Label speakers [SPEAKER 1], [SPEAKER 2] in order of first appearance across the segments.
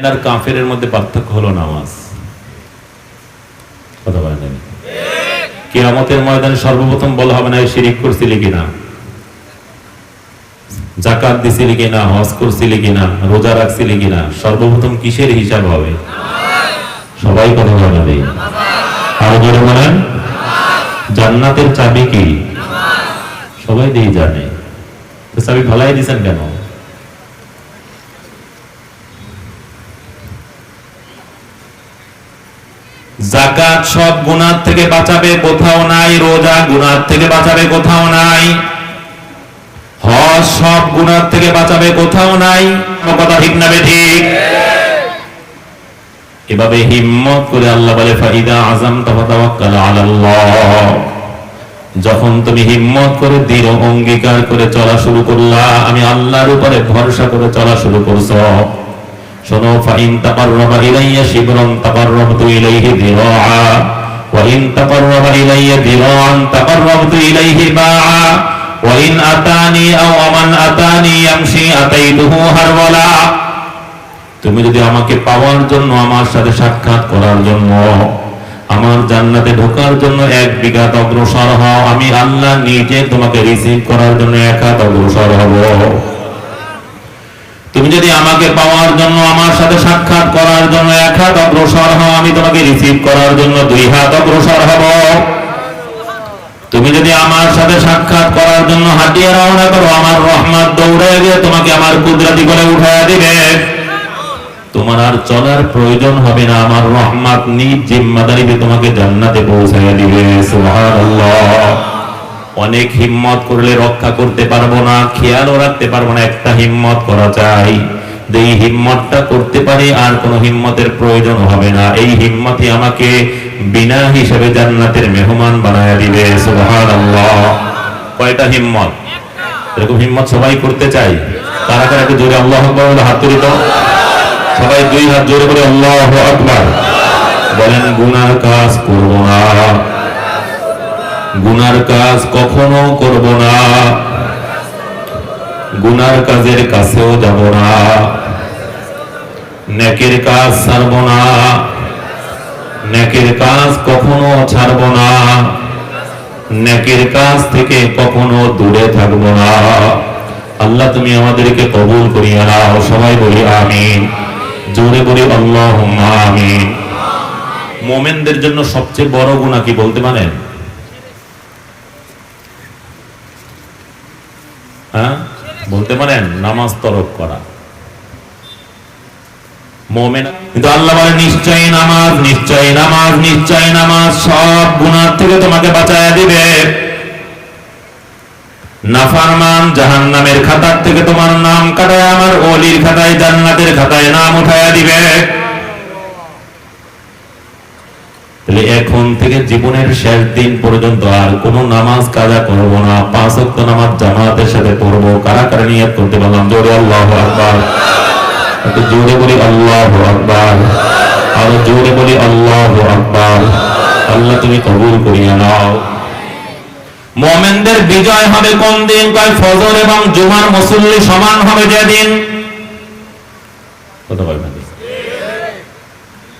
[SPEAKER 1] আর কাফেরের মধ্যে পার্থক্য হলো নামাজ। কথা বলেন ঠিক? কিয়ামতের ময়দানে সর্বপ্রথম বলা হবে না শিরিক করছিলি কিনা, যাকাত দিছিলি কিনা, হজ করছিলি কিনা, রোজা রাখছিলি কিনা। সর্বপ্রথম কিসের হিসাব হবে? সবাই কথা বলে আরো জোরে বলেন। জান্নাতের চাবি কি? সবাই দিয়ে জানে, তো চাবি ফালাই দিছেন কেন? যাকাত সব গুনাহ থেকে বাঁচাবে, কোথাও নাই। রোজা গুনাহ থেকে বাঁচাবে, কোথাও নাই। হজ সব গুনাহ থেকে বাঁচাবে, কোথাও নাই। কথা ঠিক না ঠিক? এভাবে হিম্মত করে আল্লাহ বলে ফাইদা আযামতা ফাতাওয়াক্কাল আলাল্লাহ। যখন তুমি হিম্মত করে দৃঢ় অঙ্গীকার করে চলা শুরু করলা, আমি আল্লাহর উপরে ভরসা করে চলা শুরু করছো, শোনো, ফাইন তাকাররাবা ইলাইয়া শিবরান তাকাররাবতু ইলাইহি যিরাআ ওয়া ইন তাকাররাবা ইলাইয়া যিরাআন তাকাররাবতু ইলাইহি বাআ ওয়া ইন আতানি আও মান আতানি ইয়ামশি আতাইতুহু হারওয়ালা। তুমি যদি আমাকে পাওয়ার জন্য, আমার সাথে সাক্ষাৎ করার জন্য, আমার জান্নাতে ঢোকার জন্য 1 বিঘাত অগ্রসর হও, আমি আল্লাহ নিজে তোমাকে রিসিভ করার জন্য 1 হাত অগ্রসর হব। তুমি যদি আমাকে পাওয়ার জন্য, আমার সাথে সাক্ষাৎ করার জন্য 1 হাত অগ্রসর হও, আমি তোমাকে রিসিভ করার জন্য 2 হাত অগ্রসর হব। তুমি যদি আমার সাথে সাক্ষাৎ করার জন্য হাঁটিয়ে রওনা করো, আমার রহমত দৌড়ে গিয়ে তোমাকে আমার কুদরতি করে উঠায় দিবে। তোমার আর চলার প্রয়োজন হবে না, আমার রহমত নিজ জিম্মাদারিতে তোমাকে জান্নাতে পৌঁছায় দিবে। সুবহানাল্লাহ। অনেক হিম্মত করলে রক্ষা করতে পারবো না, খেয়ালও রাখতে পারবো না। একটা হিম্মত করা চাই, এই হিম্মতটা করতে পারি, আর কোনো হিম্মতের প্রয়োজন হবে না। এই হিম্মতই আমাকে বিনা হিসেবে জান্নাতের মেহমান বানায় দিবে। সুবহানাল্লাহ। কয়টা হিম্মত? এরকম হিম্মত সবাই করতে চাই। কারা কারা একটু জোরে আল্লাহু আকবার বলে হাত তুলি তো। সবাই 2 হাত জোরে করে আল্লাহু আকবার বলেন। গুনার কাজ করব না, গুনার কাজ কখনো করব না, গুনার কাজের কাছেও যাব না, নেকের কাজ ছাড়ব না, নেকের কাজ কখনো ছাড়ব না, নেকের কাজ থেকে কখনো দূরে থাকব না। আল্লাহ তুমি আমাদেরকে কবুল করিয়া নাও। সবাই বলি আমিন। জোরে বলি আল্লাহুম্মা আমিন। মুমিনদের জন্য সবচেয়ে বড় গুনাহ কি বলতে পারেন? হ্যাঁ বলতে পারেন? নামাজ তরক করা। মুমিন কিন্তু আল্লাহ বলে নিশ্চয়ই নামাজ, নিশ্চয়ই নামাজ, নিশ্চয়ই নামাজ সব গুনাহ থেকে তোমাকে বাঁচায়া দিবে। নাফরমান জাহান্নামের খাতা থেকে তোমার নাম কাটায় আমার ওলির খাতায়, জান্নাতের খাতায় নাম উঠায়া দিবে। তাহলে এখন থেকে জীবনের শেষ দিন পর্যন্ত আর কোন নামাজ কাজা করব না, 5 ওয়াক্ত নামাজ জামাতের সাথে পড়ব। কারা কারা নিয়ত করতে বললাম? জোরে আল্লাহু আকবার। একটু জোরে বলি আল্লাহু আকবার। আরো জোরে বলি আল্লাহু আকবার। আল্লাহ তুমি কবুল করিয়া নাও। মুমিনদের বিজয় হবে কোন দিন? কয় ফজর এবং জুমার মুসল্লি সমান হবে যেদিন। কথা বলেন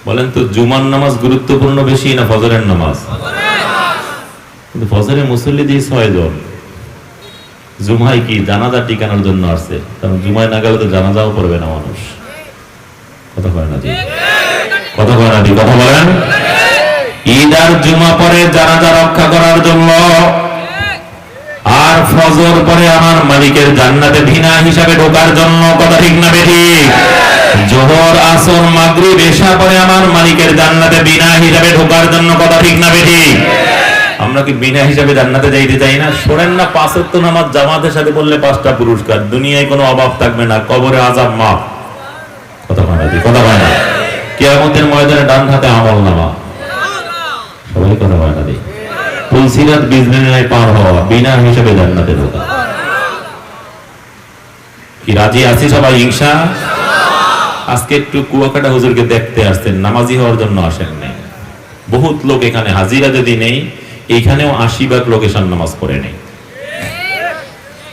[SPEAKER 1] বলেন তো, জুমার নামাজ গুরুত্বপূর্ণ বেশি না ফজরের নামাজ? কিন্তু ফজরের মুসল্লি দিয়ে 6 জন। জুমায় কি জানাজা টিকানোর জন্য আসছে, কারণ জুমায় না গেলে তো জানাজাও পড়বে না মানুষ। কথা বলেন না জি? কথা বলেন না জি? কথা বলেন। ঈদ আর জুমা পরে জানাজা রক্ষা করার জন্য, আর ফজর পরে আমার মালিকের জান্নাতে বিনা হিসাবে ঢোকার জন্য। কথা ঠিক না বেঠিক? জোহর আসর মাগরিব এশা পরে আমার মালিকের জান্নাতে বিনা হিসাবে ঢোকার জন্য। কথা ঠিক না বেঠিক? আমরা কি বিনা হিসাবে জান্নাতে যাইতে চাই না? শোনেন না, 5 ওয়াক্ত নামাজ জামাতের সাথে বললে 5টা পুরস্কার, দুনিয়ায় কোনো অভাব থাকবে না, কবরে আযাব মাফ। কথা বলেন না? কথা বলেন না? কিয়ামতের ময়দানে ডান হাতে আমলনামা। সবাই কথা বলেন না? ফুলসিরাত বিজনেসে পার হওয়া, বিনা হিসাবে জান্নাতে ঢোকা। কি রাজি আছি সবাই? ইনশাআল্লাহ। আজকে একটু কুয়াকাটা হুজুরকে দেখতে আসছেন, নামাজি হওয়ার জন্য আসেন নাই। বহুত লোক এখানে হাজিরা যদি নেই, এইখানেও 80 ভাগ লোকেশন নামাজ পড়ে নেই।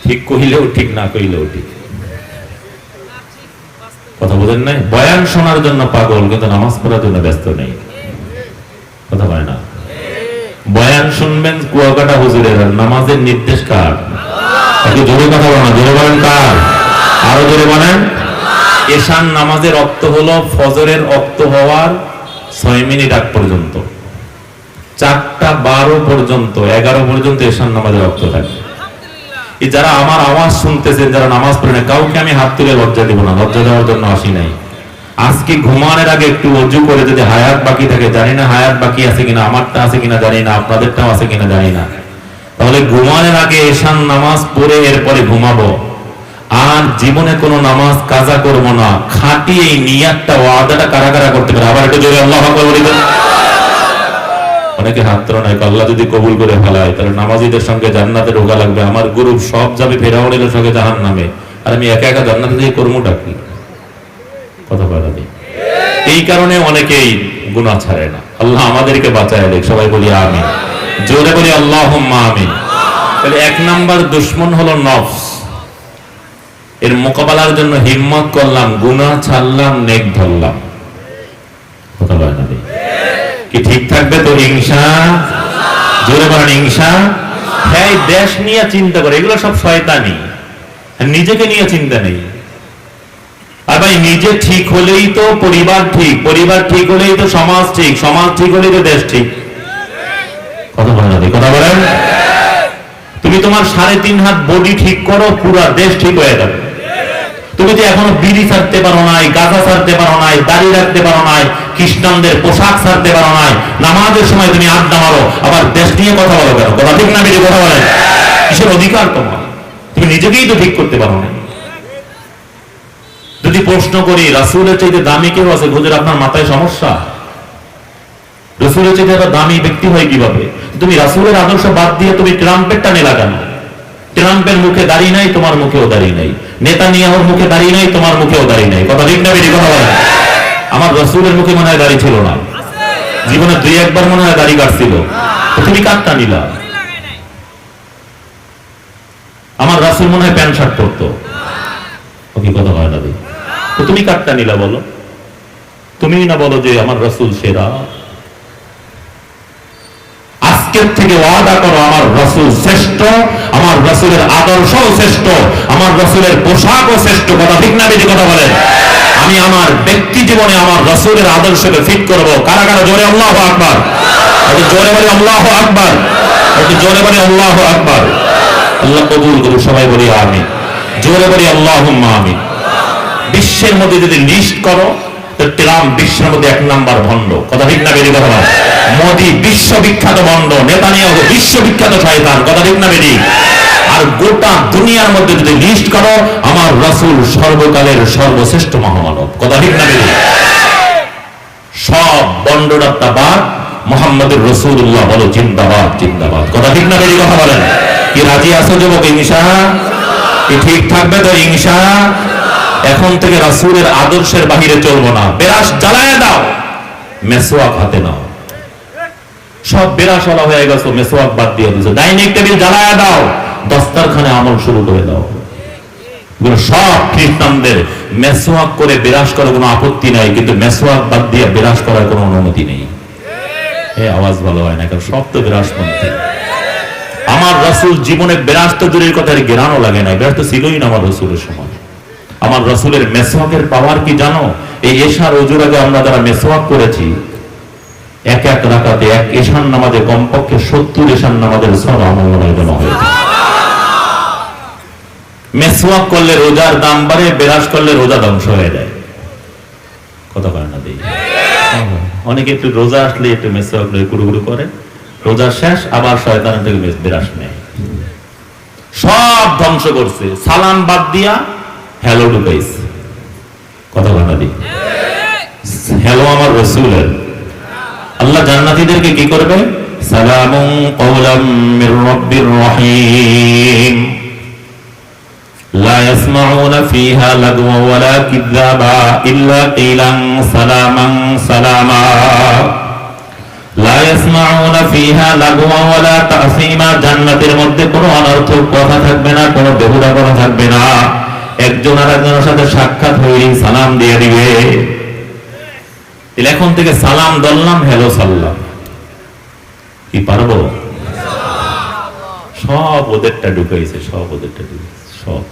[SPEAKER 1] ঠিক কইলেও ঠিক, না কইলেও ঠিক। কথা বলেন নাই? বয়ান শোনার জন্য পাগল, কিন্তু নামাজ পড়ার জন্য ব্যস্ত নেই। কথা বলে না? বয়ান শুনবেন কুয়াকাটা হুজুরের, নামাজের নির্দেশ কার? একটু জোরে কথা বলেন, জোরে বলেন কার? আরো জোরে বলেন। এশান নামাজের রক্ত হলো ফজরের রক্ত হওয়ার 6 মিনিট আগ পর্যন্ত, 4:12 পর্যন্ত, 11 পর্যন্ত এশান নামাজের রক্ত থাকে। এই যারা আমার আওয়াজ শুনতেছেন, যারা নামাজ পড়ে না, কাউকে আমি হাত তুলে লজ্জা দিব না, লজ্জা দেওয়ার জন্য আসি নাই। আজকে ঘুমানোর আগে একটু ওযু করে যদি হায়াত বাকি থাকে, জানি না হায়াত বাকি আছে কিনা, আমারটা আছে কিনা জানি না, আপনাদেরটাও আছে কিনা জানি না, তাহলে ঘুমানোর আগে এশান নামাজ পড়ে এরপরে ঘুমাবো। আর জীবনে কোনো নামাজ কাজা করব না, খাঁটি এই নিয়াতটা, ওয়াদাটা কারা কারা করতে পারে? আবার একটু জোরে আল্লাহু আকবার বলি তো। অনেকে হাত তোলা নাই, আল্লাহ যদি কবুল করে ফেলায় তাহলে নামাজীদের সঙ্গে জান্নাতে ঢোকা লাগবে, আমার গ্রুপ সব যাবে ফেরাউনের সঙ্গে জাহান্নামে, আর আমি একা একা জান্নাতে দিয়ে কর্মটা কি? কথা বলা নেই। এই কারণে অনেকেই গুনাহ ছাড়ে না। আল্লাহ আমাদেরকে বাঁচায় দেখ, সবাই বলি আমিন, জোরে বলি আল্লাহুম্মা আমিন। তাহলে 1 নাম্বার দুশমন হলো নফস। এর মোকাবেলার জন্য হিম্মত করলাম, গুনাহ ছাড়লাম, নেক ধরলাম। কথা বলা নেই কি? ঠিক থাকবে তো ইনশাআল্লাহ? জোরে বলেন ইনশাআল্লাহ। হ্যাঁ, দেশ নিয়ে চিন্তা করে, এগুলো সব শয়তানি, নিজেকে নিয়ে চিন্তা নেই। আর ভাই নিজে ঠিক হলেই তো পরিবার ঠিক, পরিবার ঠিক হলেই তো সমাজ ঠিক, সমাজ ঠিক হলেই তো দেশ ঠিক। কথা বলেন না? কথা বলেন। তুমি তোমার 3.5 হাত বডি ঠিক করো, পুরো দেশ ঠিক হয়ে যাবে। তুমি যে এখনো বিড়ি ছাড়তে পারো নাই, গাঁজা ছাড়তে পারো নাই, দাড়ি রাখতে পারো নাই, খ্রিস্টানদের পোশাক ছাড়তে পারো নাই, নামাজের সময় তুমি আড্ডা মারো, আবার দেশ নিয়ে কথা বলো কেন? কথা ঠিক না বেরিয়ে কথা বলেন? কিসের অধিকার তোমার? তুমি নিজেকেই তো ঠিক করতে পারো না। যদি প্রশ্ন করি রাসূলের চাইতে দামি কেউ আছে? হুজুর আপনার মাথায় সমস্যা? রাসূলের চাইতে এত দামি ব্যক্তি হয় কিভাবে? তুমি রাসূলের আদর্শ বাদ দিয়ে তুমি ট্রাম্পের টানে লাগানো। ট্রাম্পের মুখে দাড়ি নাই, তোমার মুখেও দাড়ি নাই। নেতানিয়াহুর মুখে দাড়ি নাই, তোমার মুখেও দাড়ি নাই। কথা ঠিক না বেরিয়ে কথা বলেন? আমার রাসূলের মুখে মনে হয় দাড়ি ছিল না, জীবনে 2-1 বার মনে হয় দাড়ি কাটছিল। তুমি কাটটা নিলা। আমার রাসূল মনে হয় প্যান্ট শার্ট পরতো, কি কথা হয় না? তো তুমি কাটটা নিলা বলো? তুমি না বলো যে আমার রাসূল সেরা? আজকের থেকে ওয়াদা করো আমার রাসূল শ্রেষ্ঠ, আমার রাসূলের আদর্শও শ্রেষ্ঠ, আমার রাসূলের পোশাকও শ্রেষ্ঠ। কথা ঠিক না বেশি কথা বলেন? আমি আমার ব্যক্তি জীবনে আমার রাসূলের আদর্শকে ফিট করব। কারা কারা জোরে আল্লাহু আকবার? একটু জোরে বলি আল্লাহু আকবার, একটু জোরে বলি আল্লাহু আকবার। আল্লাহ কবুল করুন, সবাই বলি আমিন, জোরে বলি আল্লাহুম্মা আমিন। বিশ্বের মধ্যে যদি লিস্ট করো তো ট্রাম্প বিশ্বের মধ্যে 1 নাম্বার ভণ্ড। কথা ঠিক না বেরিয়ে কথা বলেন? মোদি বিশ্ববিখ্যাত ভণ্ড, নেতানিয়াহু বিশ্ববিখ্যাত শয়তান। কথা ঠিক না বেরিয়ে? আর গোটা দুনিয়ার মধ্যে যদি লিস্ট করো, আমার রাসূল সর্বকালের সর্বশ্রেষ্ঠ মহামানব। কথা ঠিক না বেরিয়ে? সব বন্ডরাত্তা বাদ, মুহাম্মদুর রাসূলুল্লাহ বলো জিন্দাবাদ, জিন্দাবাদ। কথা ঠিক না বেরিয়ে কথা বলেন? কি রাজি আছো যুবক? ইনশাআল্লাহ। কি ঠিক থাকবে তো ইনশাআল্লাহ? এখন থেকে রাসূলের আদর্শের বাহিরে চলবো না। বেরাস জ্বালায় দাও, মেসওয়াক হাতে নাও। সব বেরাসওয়ালা হয়ে গেছো, মেসওয়াক বাদ দিয়ে দিছো। ডাইনিং টেবিল জ্বালায় দাও, দস্তারখানে আমল শুরু করে দাও। সব খ্রিস্টানদের মেসওয়াক করে বেরাস করার কোনো আপত্তি নাই, কিন্তু মেসওয়াক বাদ দিয়ে বেরাস করার কোনো অনুমতি নেই। এই আওয়াজ ভালো হয় না, কারণ সব তো বেরাসপন্থী। আমার রাসূল জীবনে বেরাস তো দূরের কথা, জ্ঞানও লাগে না, বেরাস তো ছিলই না আমার রাসূলের সময়। আমার রাসূলের মেসওয়াকের পাওয়ার কি জানো? এই এশার ওযুর আগে আমরা যারা মেসওয়াক করেছি, এক রাকাতে এক এশার নামাজে কমপক্ষে 70 এশার নামাজের সওয়াব আমল জমা হয়েছে। মেসওয়াক করলে রোজার দাম বাড়ে, বেরাস করলে রোজা ধ্বংস হয়ে যায়। কথা বলে না? দেই অনেকে একটু রোজা আসলে একটু মেসওয়াক লয়ে গুড়গুড় করে, রোজা শেষ আবার শয়তানের থেকে বেরাস নেয়। সব ধ্বংস করছে, সালাম বাদ দিয়া হ্যালো ঢুকাইছে। কথা বলে না? দেই হ্যালো আমার রাসূলের। আল্লাহ জান্নাতীদেরকে কি করবে? সালামুন কওলাম মির রাব্বির রহিম, লা ইয়াসমাউনা ফিহা লাগওয়া ওয়ালা কিযাবা ইল্লা কিলান সালামান সালামা, লা ইয়াসমাউনা ফিহা লাগওয়া ওয়ালা তাসীমা। জান্নাতের মধ্যে কোনো অনর্থক কথা থাকবে না, কোনো বেহুদা কথা থাকবে না। একজন আর একজনের সাথে সাক্ষাৎ হইলেই সালাম দিয়ে দিবে। এখন থেকে সালাম দললাম, হ্যালো সাল্লাম, কি পারবো? সব ওদেরটা ঢুকাইছে, সব ওদেরটা ঢুকাইছে, সব।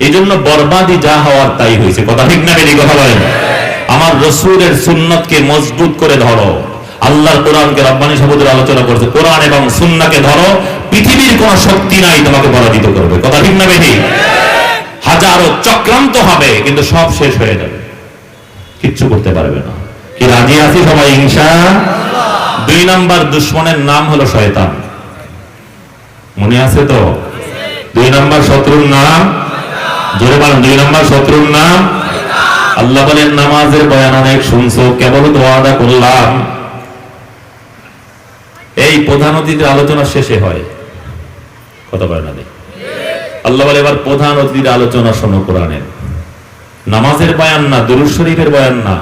[SPEAKER 1] এই জন্য বরবাদি যা হওয়ার তাই হয়েছে। কথা ঠিক না বেশি কথা বলেন? আমার রসুলের সুন্নতকে মজবুত করে ধরো, আল্লাহর কোরআনকে রব্বানী শব্দের আলোচনা করছে, কোরআন এবং সুন্নাহকে ধরো, পৃথিবীর কোন শক্তি নাই তোমাকে পরাজিত করবে। কথা ঠিক না বেশি? হাজারো চক্রান্ত হবে কিন্তু সব শেষ হয়ে যাবে, কিচ্ছু করতে পারবে না। কি রাজি আছি সবাই ইনশাআল্লাহ? 2 নাম্বার দুশমনের নাম হলো শয়তান। মনে আছে তো? 2 নাম্বার শত্রুর নাম, জোরে বলেন, 2 নাম্বার শত্রুর নাম। আল্লাহ বলেন নামাজের বয়ান অনেক শুনছো, কেবল ওয়াদা করলাম। এই প্রধান অতিথির আলোচনা শেষে হয়, কথা বলে না। আল্লাহ বলে এবার প্রধান অতিথির আলোচনা শোনো কোরআনের, নামাজের বয়ান না, দুরূদ শরীফের বয়ান না,